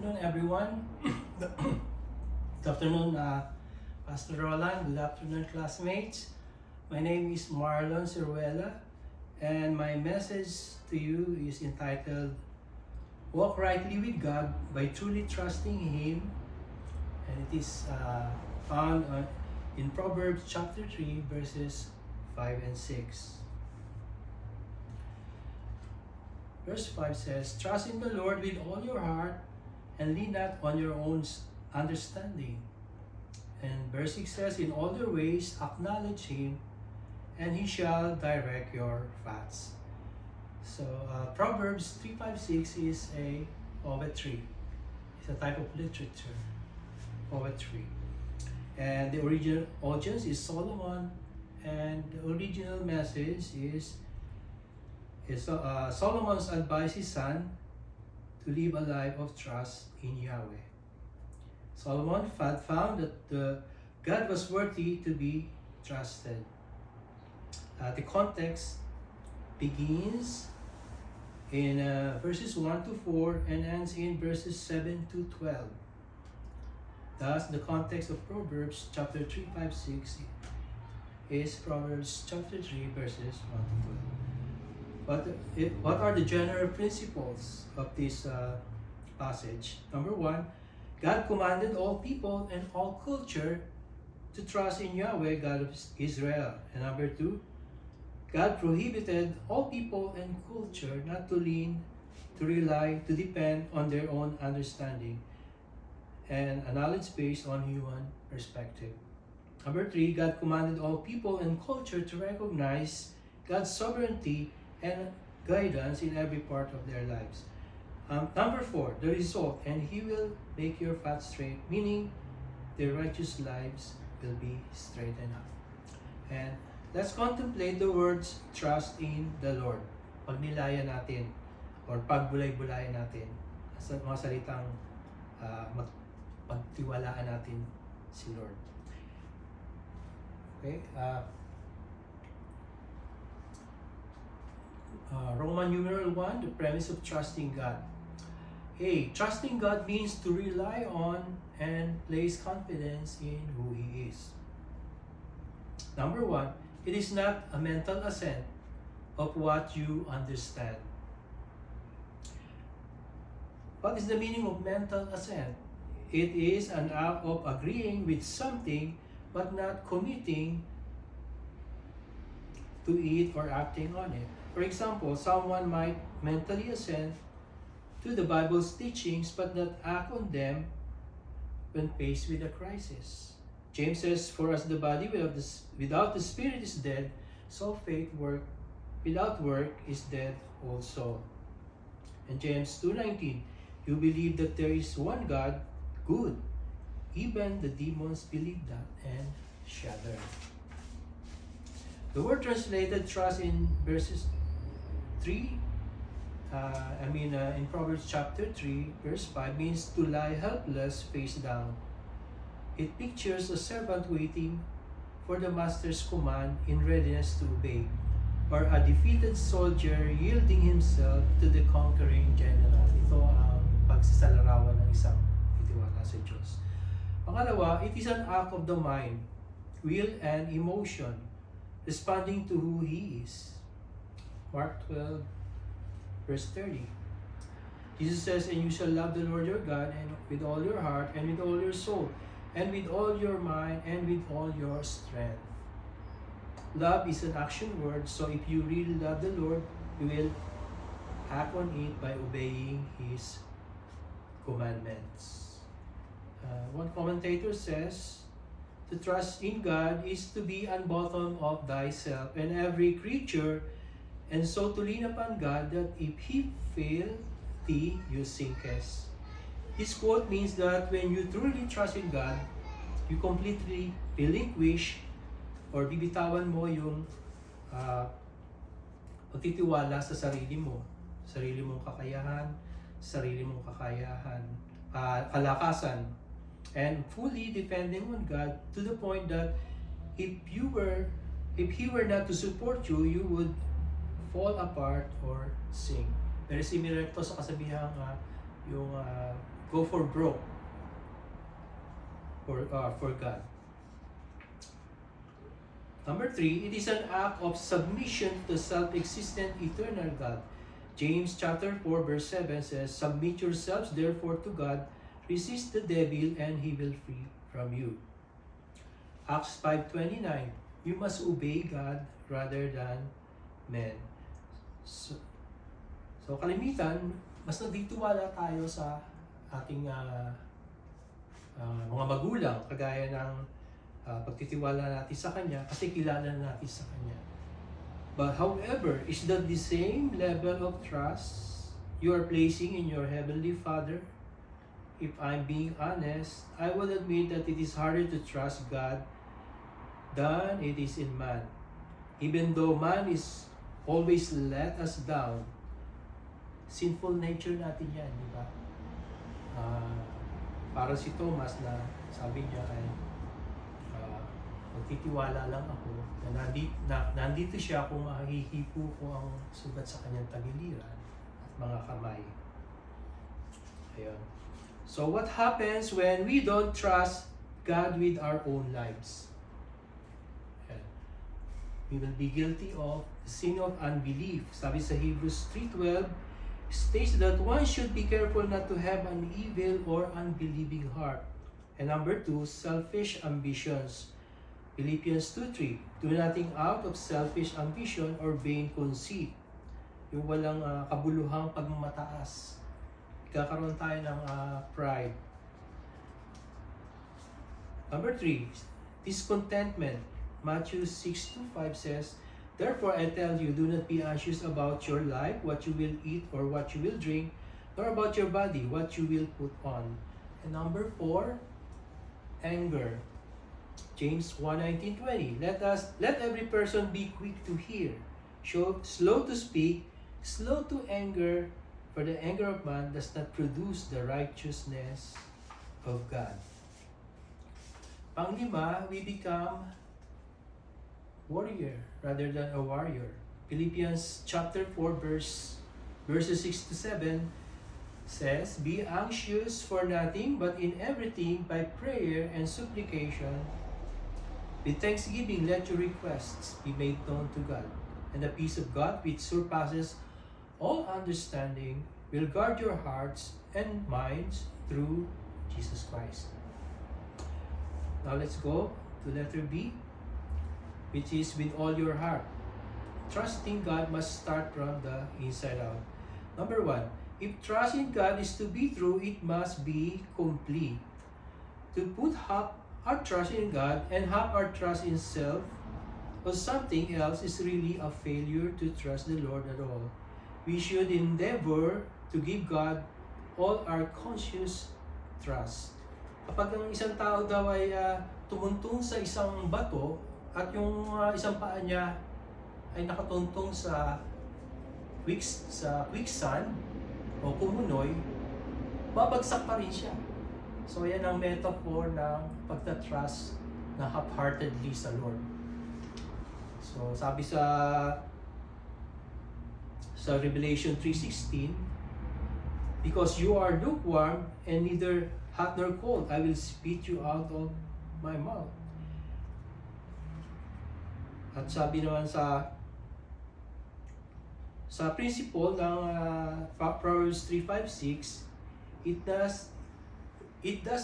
afternoon, everyone. Good afternoon, Pastor Roland. Good afternoon, classmates. My name is Marlon Ciruela, and my message to you is entitled Walk Rightly with God by Truly Trusting Him. And it is found in Proverbs chapter 3, verses 5 and 6. Verse 5 says, Trust in the Lord with all your heart and lean not on your own understanding. And verse 6 says, In all your ways acknowledge Him, and He shall direct your paths. So Proverbs 3:5-6 is a poetry. It's a type of literature, poetry. And the original audience is Solomon, and the original message is Solomon's advised his son to live a life of trust in Yahweh. Solomon had found that God was worthy to be trusted. The context begins in verses 1 to 4 and ends in verses 7 to 12. Thus, the context of Proverbs chapter 3, 5, 6 is Proverbs chapter 3, verses 1 to 12. What are the general principles of this passage? Number 1, God commanded all people and all culture to trust in Yahweh, God of Israel. And number 2, God prohibited all people and culture not to lean, to rely, to depend on their own understanding and a knowledge based on human perspective. Number 3, God commanded all people and culture to recognize God's sovereignty and guidance in every part of their lives. Number 4, the result, and He will make your path straight, meaning their righteous lives will be straightened up. And let's contemplate the words, trust in the Lord. Pagnilayan natin, or pagbulay-bulayan natin, sa mga salitang pagtiwalaan natin si Lord. Okay, Roman numeral 1, the premise of trusting God. Hey, trusting God means to rely on and place confidence in who He is. Number 1, it is not a mental assent of what you understand. What is the meaning of mental assent? It is an act of agreeing with something but not committing to it or acting on it. For example, someone might mentally assent to the Bible's teachings but not act on them when faced with a crisis. James says, For as the body without the spirit is dead, so faith without work is dead also. And James 2:19, You believe that there is one God, good. Even the demons believe that and shudder. The word translated trust in verses 3, in Proverbs chapter 3, verse 5, means to lie helpless face down. It pictures a servant waiting for the master's command in readiness to obey, or a defeated soldier yielding himself to the conquering general. Ito ang pagsasalarawan ng isang itiwala sa Diyos. Pangalawa, it is an act of the mind, will, and emotion, responding to who He is. Mark 12, verse 30. Jesus says, And you shall love the Lord your God and with all your heart, and with all your soul, and with all your mind, and with all your strength. Love is an action word, so if you really love the Lord, you will act on it by obeying His commandments. One commentator says, to trust in God is to be unbottomed of thyself and every creature, and so to lean upon God that if He fail thee, you sinkest. This quote means that when you truly trust in God, you completely relinquish or bibitawan mo yung pagtitiwala sa sarili mong kalakasan, and fully depending on God to the point that if He were not to support you, you would fall apart or sink. Very similar to sa kasabihang yung go for broke for God. Number 3, it is an act of submission to the self-existent eternal God. James chapter 4 verse 7 says, "Submit yourselves therefore to God, resist the devil, and he will flee from you." Acts 5:29, you must obey God rather than men. So kalimitan, mas nagtitiwala tayo sa ating mga magulang, kagaya ng pagtitiwala natin sa Kanya kasi kilala natin sa Kanya. But however, is that the same level of trust you are placing in your Heavenly Father? If I'm being honest, I will admit that it is harder to trust God than it is in man. Even though man is always let us down, sinful nature natin yan, di ba? Para si Thomas na sabi niya ay magtitiwala lang ako na nandito siya kung mahihipo ko ang sugat sa kanyang tagiliran at mga kamay. Ayun. So what happens when we don't trust God with our own lives? We will be guilty of the sin of unbelief. Sabi sa Hebrews 3:12, states that one should be careful not to have an evil or unbelieving heart. And number 2, selfish ambitions. Philippians 2:3, do nothing out of selfish ambition or vain conceit. Yung walang kabuluhang pagmamataas. Kakaroon tayo ng pride. Number 3, discontentment. Matthew 6:5 says, "Therefore I tell you, do not be anxious about your life, what you will eat or what you will drink, nor about your body, what you will put on." And number 4, anger. James 1:19-20, let every person be quick to hear, slow to speak, slow to anger, for the anger of man does not produce the righteousness of God. Panglima, we become warrior rather than a warrior. Philippians chapter 4 verses 6-7 says, "Be anxious for nothing, but in everything by prayer and supplication with thanksgiving let your requests be made known to God. And the peace of God, which surpasses all understanding, will guard your hearts and minds through Jesus Christ." Now let's go to letter B, which is with all your heart. Trusting God must start from the inside out. Number 1, if trust in God is to be true, it must be complete. To put half our trust in God and half our trust in self or something else is really a failure to trust the Lord at all. We should endeavor to give God all our conscious trust. Kapag ang isang tao daw ay tumuntong sa isang bato, at yung isang paa niya ay nakatuntong sa quicksand o kumunoy, babagsak pa rin siya. So yan ang metaphor ng pagtatrust na half-heartedly sa Lord. So sabi sa Revelation 3:16, "Because you are lukewarm and neither hot nor cold, I will spit you out of my mouth." At sabi naman sa principle ng Proverbs 3:5-6, it does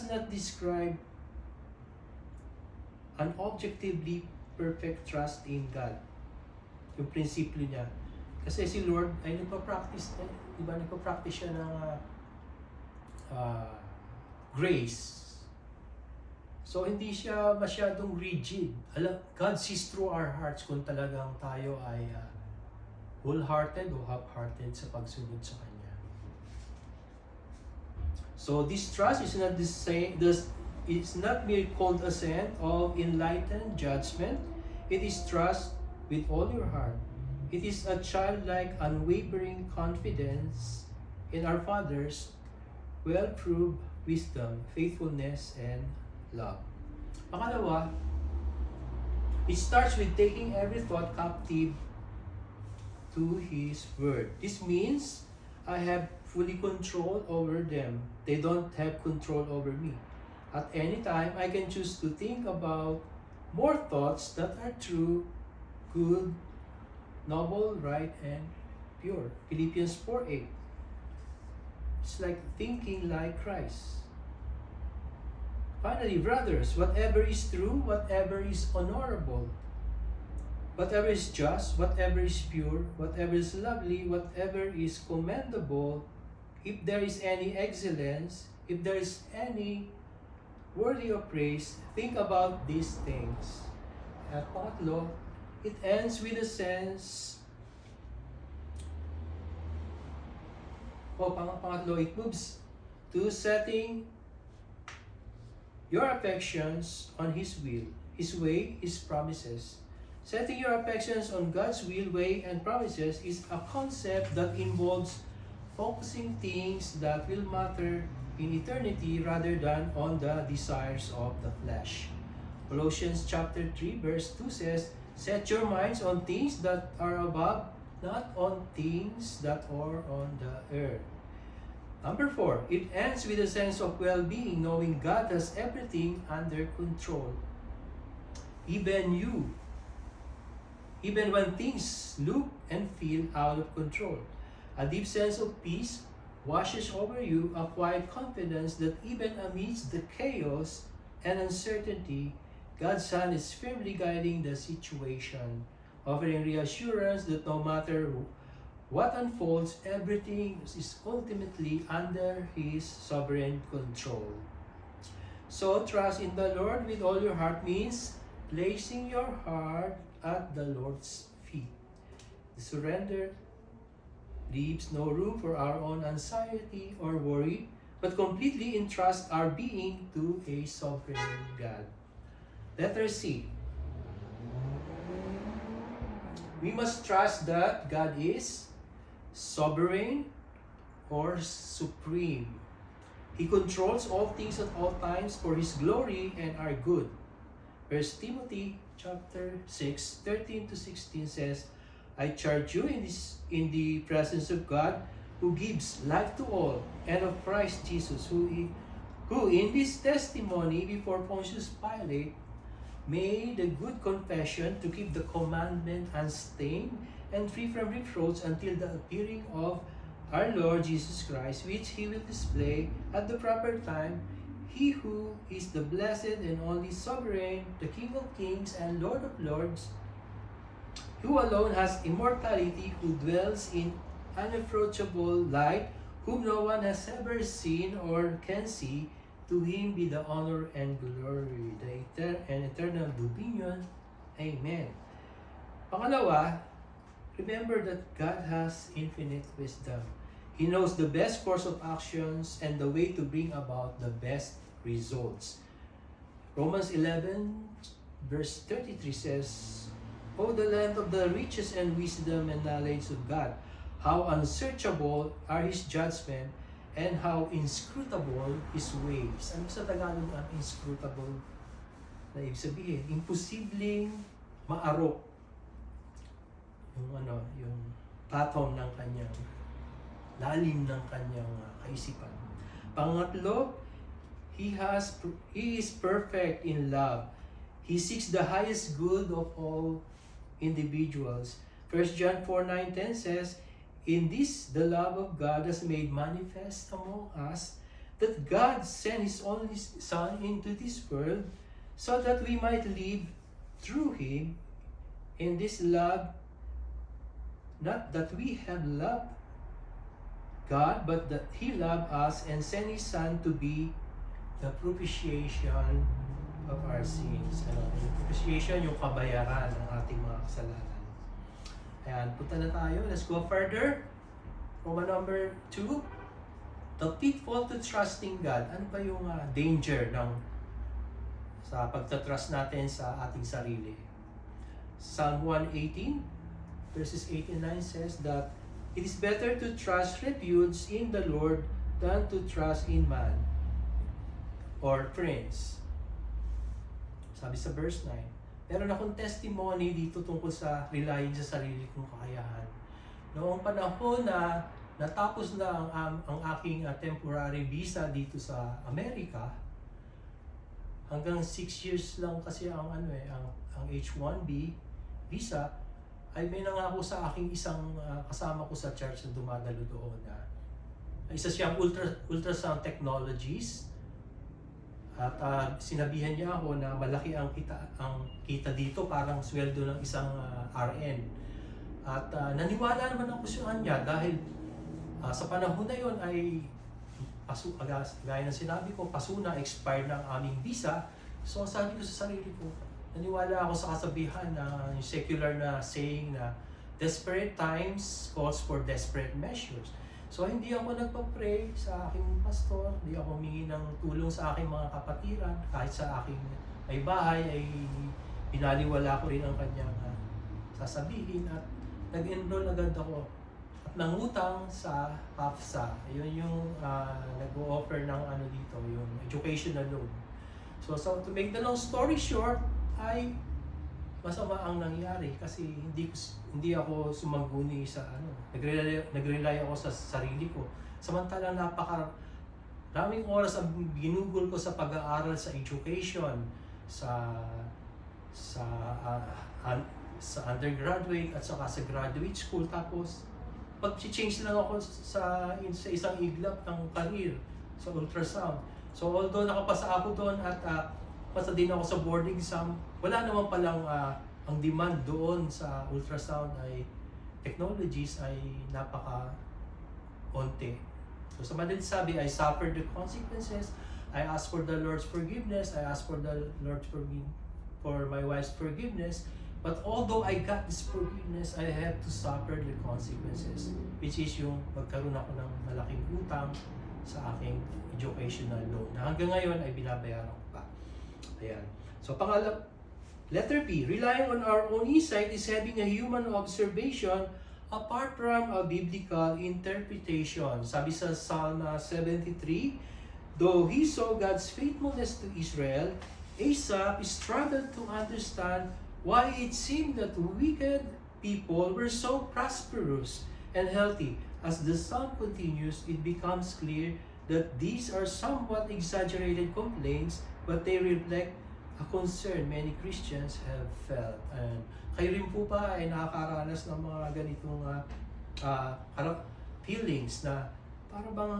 not describe an objectively perfect trust in God. Yung prinsipyo niya. Kasi si Lord ay nagpa-practice siya ng grace. So, hindi siya masyadong rigid. God sees through our hearts kung talagang tayo ay wholehearted o half-hearted sa pagsunod sa Kanya. So, this trust is not the same. It's not mere cold assent of enlightened judgment. It is trust with all your heart. It is a childlike, unwavering confidence in our Father's well-proved wisdom, faithfulness, and love. Pangalawa, it starts with taking every thought captive to His Word. This means I have fully control over them. They don't have control over me. At any time, I can choose to think about more thoughts that are true, good, noble, right, and pure. Philippians 4:8. It's like thinking like Christ. Finally, brothers, whatever is true, whatever is honorable, whatever is just, whatever is pure, whatever is lovely, whatever is commendable, if there is any excellence, if there is any worthy of praise, think about these things. At pangatlo, it ends with a sense, pangatlo, it moves to setting your affections on His will, His way, His promises. Setting your affections on God's will, way, and promises is a concept that involves focusing things that will matter in eternity rather than on the desires of the flesh. Colossians chapter 3 verse 2 says, "Set your minds on things that are above, not on things that are on the earth." Number 4, it ends with a sense of well-being, knowing God has everything under control. Even when things look and feel out of control. A deep sense of peace washes over you, a quiet confidence that even amidst the chaos and uncertainty, God's hand is firmly guiding the situation, offering reassurance that no matter what unfolds, everything is ultimately under His sovereign control. So, trust in the Lord with all your heart means placing your heart at the Lord's feet. The surrender leaves no room for our own anxiety or worry, but completely entrust our being to a sovereign God. Letter C. We must trust that God is sovereign or supreme. He controls all things at all times for His glory and our good. 1 Timothy chapter 6, 13 to 16 says, "I charge you in the presence of God, who gives life to all, and of Christ Jesus, who in this testimony before Pontius Pilate made a good confession to keep the commandment unstained and free from reproach until the appearing of our Lord Jesus Christ, which He will display at the proper time. He who is the blessed and only sovereign, the King of kings and Lord of lords, who alone has immortality, who dwells in unapproachable light, whom no one has ever seen or can see, to Him be the honor and glory, and eternal dominion. Amen." Pangalawa, remember that God has infinite wisdom. He knows the best course of actions and the way to bring about the best results. Romans 11 verse 33 says, "Oh, the length of the riches and wisdom and knowledge of God! How unsearchable are His judgment, and how inscrutable His ways." Ano sa Tagalog ang inscrutable? Na ibig sabihin, imposibleng maarok yung pattern ng kanyang lalim ng kanyang kaisipan. Pangatlo, He is perfect in love. He seeks the highest good of all individuals. 1 John 4:9-10 says, "In this the love of God has made manifest among us, that God sent His only Son into this world, so that we might live through Him. In this love, not that we have loved God, but that He loved us and sent His Son to be the propitiation of our sins." Yung propitiation, yung kabayaran ng ating mga kasalanan. Ayan, punta na tayo. Let's go further. Roman number 2. The pitfall to trusting God. Ano ba yung danger sa pagtatrust natin sa ating sarili? Psalm 118 verses 8 and 9 says that it is better to trust refuge in the Lord than to trust in man or friends. Sabi sa verse 9, meron akong testimony dito tungkol sa relying sa sarili kong kakayahan. Noong panahon na natapos na ang aking temporary visa dito sa Amerika, hanggang 6 years lang kasi ang H-1B visa, ay may nangako sa aking isang kasama ko sa church na dumadalo doon na isa siyang ultrasound technologies, at sinabihan niya ako na malaki ang kita dito, parang sweldo ng isang RN. At naniwala naman ako sa kanya dahil sa panahon na yon ay gaya ng sinabi ko, paso na, expired na ang aming visa. So sabi ko sa sarili ko, naniwala ako sa kasabihan na yung secular na saying na desperate times calls for desperate measures. So hindi ako nagpa-pray sa aking pastor, hindi ako humingi ng tulong sa aking mga kapatiran, kahit sa aking may bahay ay binaliwala ko rin ang kanyang sasabihin, at nag-enroll agad ako at nangutang sa PAFSA. Yun yung nag-o-offer ng dito, yung educational loan. So to make the long story short, ay masama ang nangyari kasi hindi ako sumangguni sa nag-rely ako sa sarili ko. Samantalang daming oras ang ginugol ko sa pag-aaral sa education, sa undergraduate at saka sa graduate school. Tapos pag-change lang ako sa isang iglap ng career sa ultrasound. So although nakapasa ako doon at pasa din ako sa board exam, wala naman palang ang demand doon sa ultrasound ay technologies ay napaka-onti. So sa madaling sabi, I suffered the consequences. I asked for the Lord's forgiveness. I asked for the Lord's for my wife's forgiveness. But although I got this forgiveness, I had to suffer the consequences, which is yung magkaroon ako ng malaking utang sa aking educational loan na hanggang ngayon ay binabayaran ko pa. Ayan. So letter P, relying on our own insight is having a human observation apart from a biblical interpretation. Sabi sa Psalm 73, though he saw God's faithfulness to Israel, Asaph struggled to understand why it seemed that wicked people were so prosperous and healthy. As the psalm continues, it becomes clear that these are somewhat exaggerated complaints, but they reflect a concern many Christians have felt. And kayo rin po ba ay nakakaranas ng mga ganitong feelings na parang bang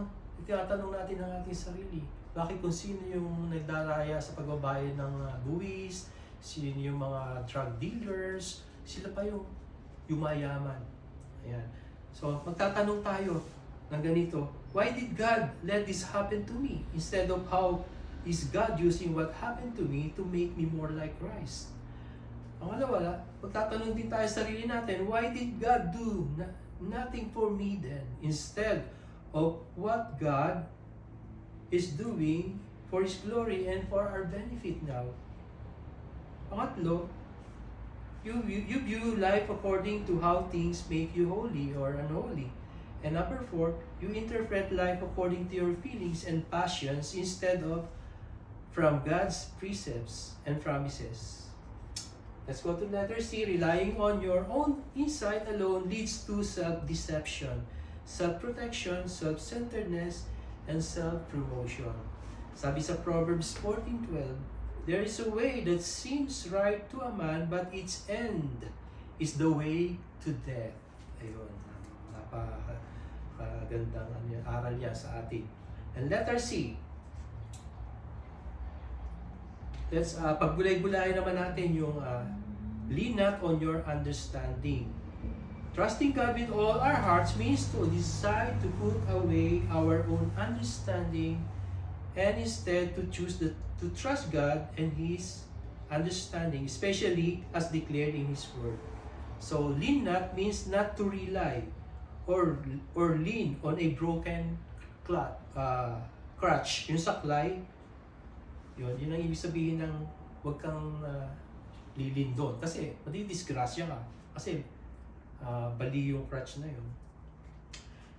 tinatanong natin ang ating sarili, bakit kung sino yung nagdaraya sa pagbabayad ng buwis, sino yung mga drug dealers, sila pa yung yumayaman. Ayan. So magtatanong tayo ng ganito, why did God let this happen to me? Instead of how is God using what happened to me to make me more like Christ? Ang wala, magtatanong din tayo sa sarili natin, why did God do nothing for me then? Instead of what God is doing for His glory and for our benefit now. Pangatlo, you view life according to how things make you holy or unholy. And number 4, you interpret life according to your feelings and passions instead of from God's precepts and promises. Let's go to letter C. Relying on your own insight alone leads to self-deception, self-protection, self-centeredness, and self-promotion. Sabi sa Proverbs 14:12, there is a way that seems right to a man, but its end is the way to death. Ayun, napakagandang aral yan sa atin. And letter C, let's pagbulay-bulayan naman natin yung lean not on your understanding. Trusting God with all our hearts means to decide to put away our own understanding and instead to choose to trust God and His understanding, especially as declared in His Word. So lean not means not to rely or lean on a broken crutch. Yung saklay, yun ang ibig sabihin ng huwag kang lilin doon. Kasi madidisgrasya ka. Kasi bali yung crutch na yun.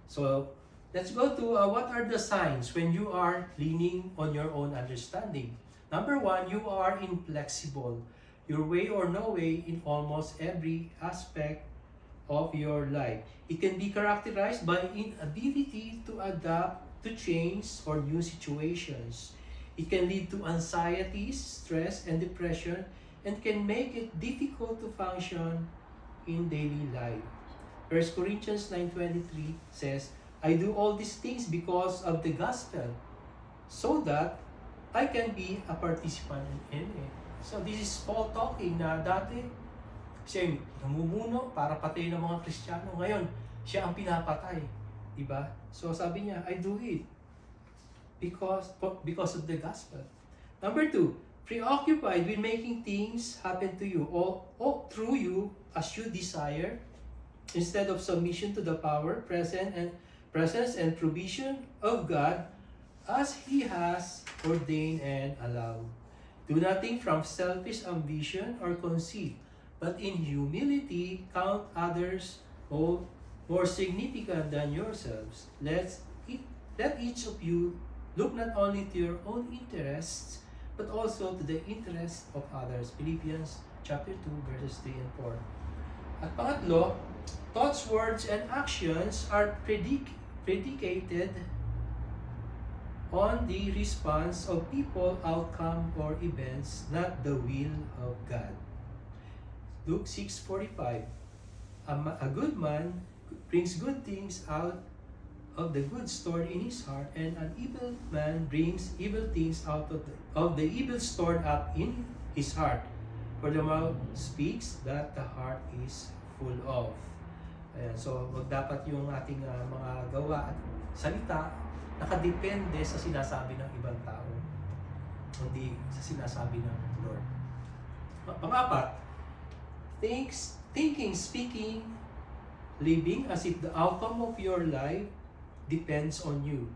So let's go to what are the signs when you are leaning on your own understanding. Number 1, you are inflexible. Your way or no way in almost every aspect of your life. It can be characterized by inability to adapt to change or new situations. It can lead to anxiety, stress, and depression, and can make it difficult to function in daily life. 1 Corinthians 9:23 says, I do all these things because of the gospel, so that I can be a participant in it. So this is Paul talking na dati siya yung namumuno para patayin ng mga Kristiyano. Ngayon, siya ang pinapatay. Diba? So sabi niya, I do it because of the gospel. Number 2, preoccupied with making things happen to you or through you as you desire, instead of submission to the power, presence and provision of God as He has ordained and allowed. Do nothing from selfish ambition or conceit, but in humility count others more significant than yourselves. Let each of you look not only to your own interests, but also to the interests of others. Philippians chapter 2, verses 3 and 4. At pangatlo, thoughts, words, and actions are predicated on the response of people, outcome, or events, not the will of God. Luke 6:45. A good man brings good things out of the good stored in his heart, and an evil man brings evil things out of the evil stored up in his heart. For the mouth speaks that the heart is full of. Ayan, so dapat yung ating mga gawa at salita nakadepende sa sinasabi ng ibang tao, hindi sa sinasabi ng Lord. Pang-apat, thinking, speaking, living as if the outcome of your life depends on you.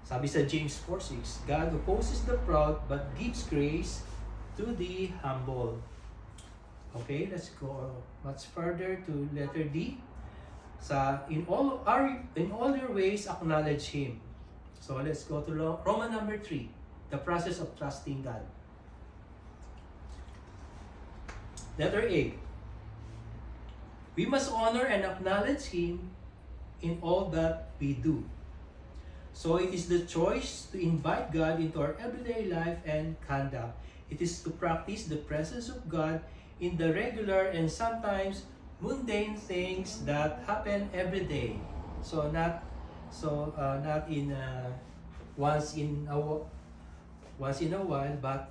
Sabi sa James 4:6, God opposes the proud but gives grace to the humble. Okay, let's go much further to letter D. In all your ways acknowledge Him. So let's go to Roman number 3, the process of trusting God. Letter A. We must honor and acknowledge Him in all that we do. So it is the choice to invite God into our everyday life and conduct. It is to practice the presence of God in the regular and sometimes mundane things that happen every day. So not in once in a while, but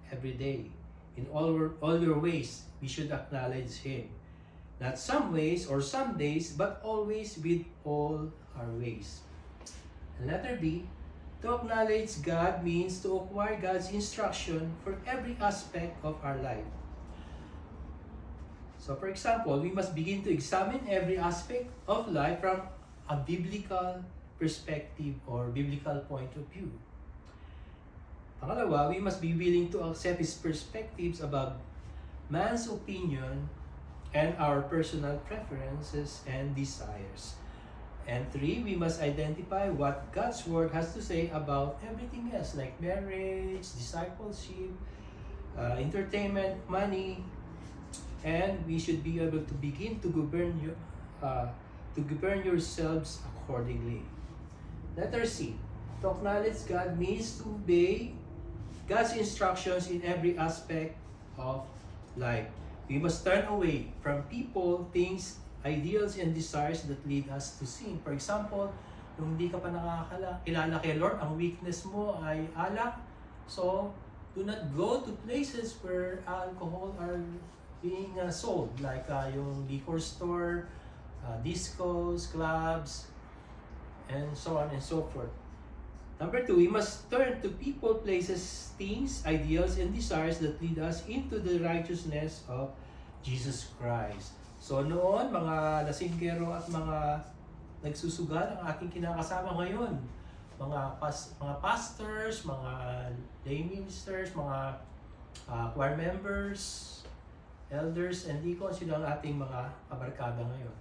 every day. In all your ways, we should acknowledge Him. Not some ways or some days, but always with all our ways. And letter B, to acknowledge God means to acquire God's instruction for every aspect of our life. So for example, we must begin to examine every aspect of life from a biblical perspective or biblical point of view. Pangalawa, we must be willing to accept His perspectives about man's opinion and our personal preferences and desires. And 3, we must identify what God's Word has to say about everything else, like marriage, discipleship, entertainment, money, and we should be able to begin to govern yourselves accordingly. Letter C, to acknowledge God means to obey God's instructions in every aspect of life. We must turn away from people, things, ideals, and desires that lead us to sin. For example, nung hindi ka pa nakakilala kay Lord, ang weakness mo ay alak. So, do not go to places where alcohol are being sold, like yung liquor store, discos, clubs, and so on and so forth. Number 2, we must turn to people, places, things, ideals, and desires that lead us into the righteousness of Jesus Christ. So noon, mga lasinggero at mga nagsusugal ang ating kinakasama ngayon. Mga pastors, mga lay ministers, mga choir members, elders, and deacons, yun ang ating mga kabarkada ngayon.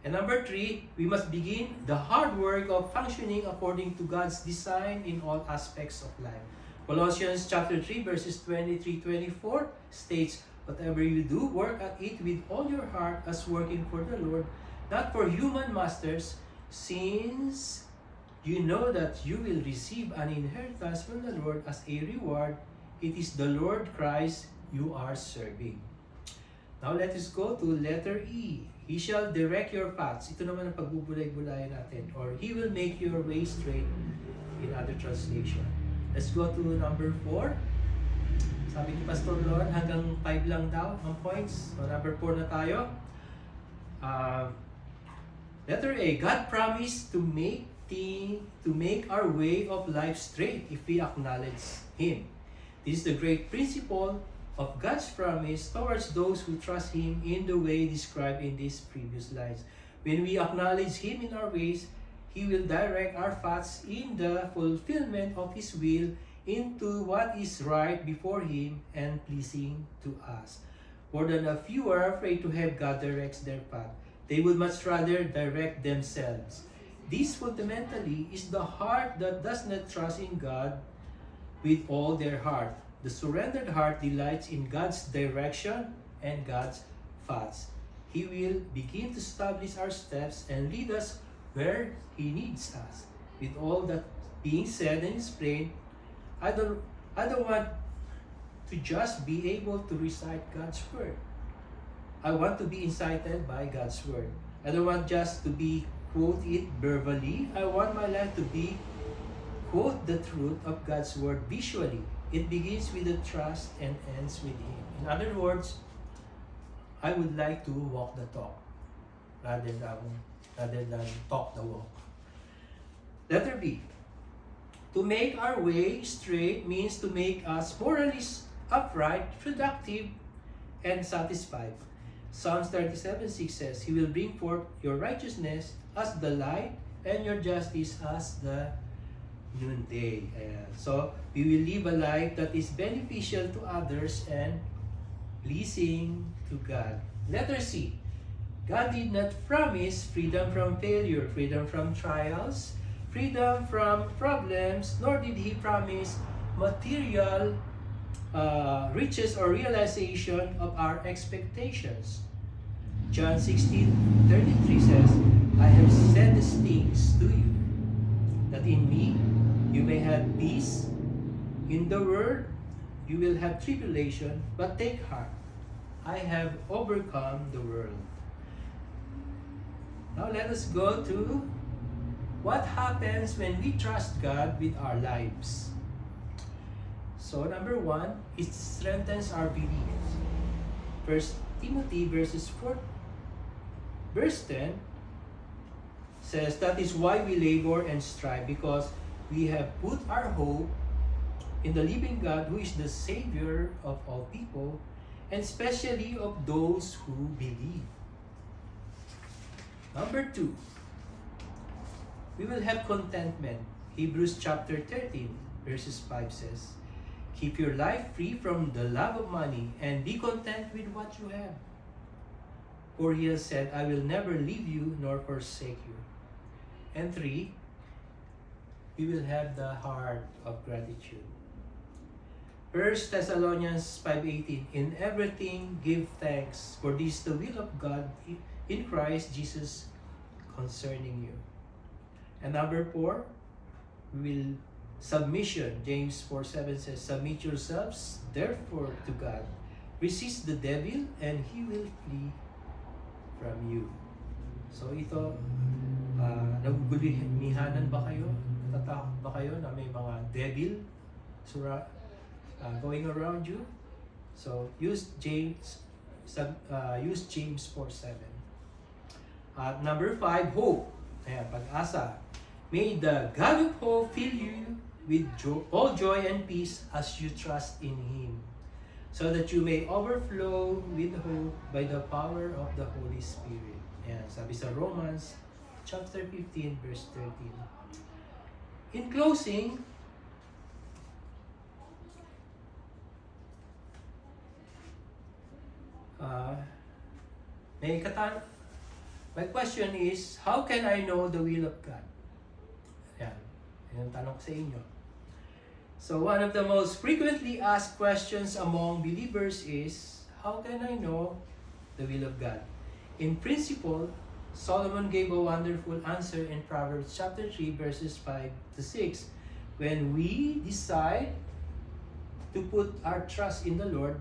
And number 3, we must begin the hard work of functioning according to God's design in all aspects of life. Colossians chapter 3 verses 23-24 states, Whatever you do, work at it with all your heart as working for the Lord, not for human masters, since you know that you will receive an inheritance from the Lord as a reward. It is the Lord Christ you are serving. Now let us go to letter E. He shall direct your paths. Ito naman ang pagbubulay-bulayan natin. Or He will make your way straight in other translation. Let's go to number 4. Sabi ni Pastor Lon, hanggang 5 lang daw ang points. So number 4 na tayo. Letter A, God promised to make our way of life straight if we acknowledge Him. This is the great principle of God's promise towards those who trust Him in the way described in these previous lines. When we acknowledge Him in our ways, He will direct our paths in the fulfillment of His will into what is right before Him and pleasing to us. More than a few are afraid to have God directs their path. They would much rather direct themselves. This fundamentally is the heart that does not trust in God with all their heart. The surrendered heart delights in God's direction and God's paths. He will begin to establish our steps and lead us where He needs us. With all that being said and explained, I don't want to just be able to recite God's word. I want to be incited by God's word. I don't want just to be quote it verbally. I want my life to be quote the truth of God's word visually. It begins with the trust and ends with Him. In other words, I would like to walk the talk rather than talk the walk. Letter B. To make our way straight means to make us morally upright, productive, and satisfied. Psalms 37:6 says, He will bring forth your righteousness as the light and your justice as the noonday. So, we will live a life that is beneficial to others and pleasing to God. Letter C. God did not promise freedom from failure, freedom from trials, freedom from problems, nor did He promise material riches or realization of our expectations. John 16:33 says, I have said these things to you, that in me you may have peace. In the world you will have tribulation, but take heart, I have overcome the world. Now let us go to what happens when we trust God with our lives. So number 1, it strengthens our belief. 1 Timothy verse 10 says, that is why we labor and strive, because we have put our hope in the living God, who is the Savior of all people, and especially of those who believe. Number 2, we will have contentment. Hebrews chapter 13 verses 5 says, keep your life free from the love of money and be content with what you have. For He has said, I will never leave you nor forsake you. And 3, we will have the heart of gratitude. 1 Thessalonians 5:18, in everything give thanks, for this is the will of God in Christ Jesus concerning you. And number 4, will submission. James 4:7 says, submit yourselves therefore to God. Resist the devil and he will flee from you. So ito, nagugulihanan ba kayo? Natatakot ba kayo na may mga devil going around you? So use James 4:7. At number 5, hope. Ayan, pag-asa. May the God of hope fill you with all joy and peace as you trust in Him, so that you may overflow with hope by the power of the Holy Spirit. Ayan, sabi sa Romans chapter 15 verse 13. In closing, my question is, how can I know the will of God? Yan. Yan ang tanong ko sa inyo. So one of the most frequently asked questions among believers is, how can I know the will of God? In principle, Solomon gave a wonderful answer in Proverbs chapter 3 verses 5 to 6. When we decide to put our trust in the Lord,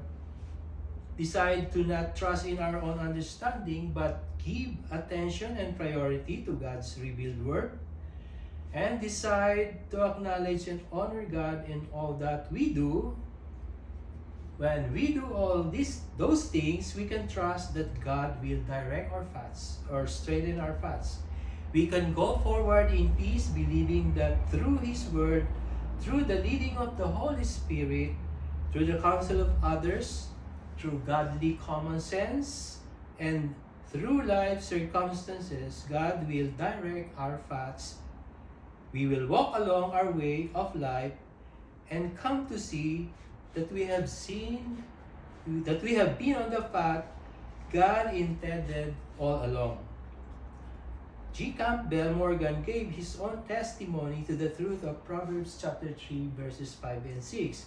decide to not trust in our own understanding, but give attention and priority to God's revealed word, and decide to acknowledge and honor God in all that we do, when we do all those things, we can trust that God will direct our paths or straighten our paths. We can go forward in peace, believing that through His word, through the leading of the Holy Spirit, through the counsel of others, through godly common sense, and through life circumstances, God will direct our paths. We will walk along our way of life and come to see that we have been on the path God intended all along. G. Campbell Morgan gave his own testimony to the truth of Proverbs chapter 3 verses 5 and 6.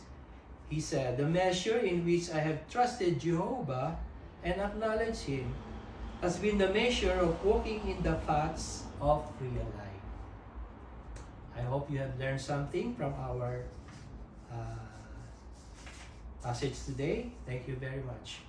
He said, "The measure in which I have trusted Jehovah and acknowledged Him has been the measure of walking in the paths of real life." I hope you have learned something from our passage today. Thank you very much.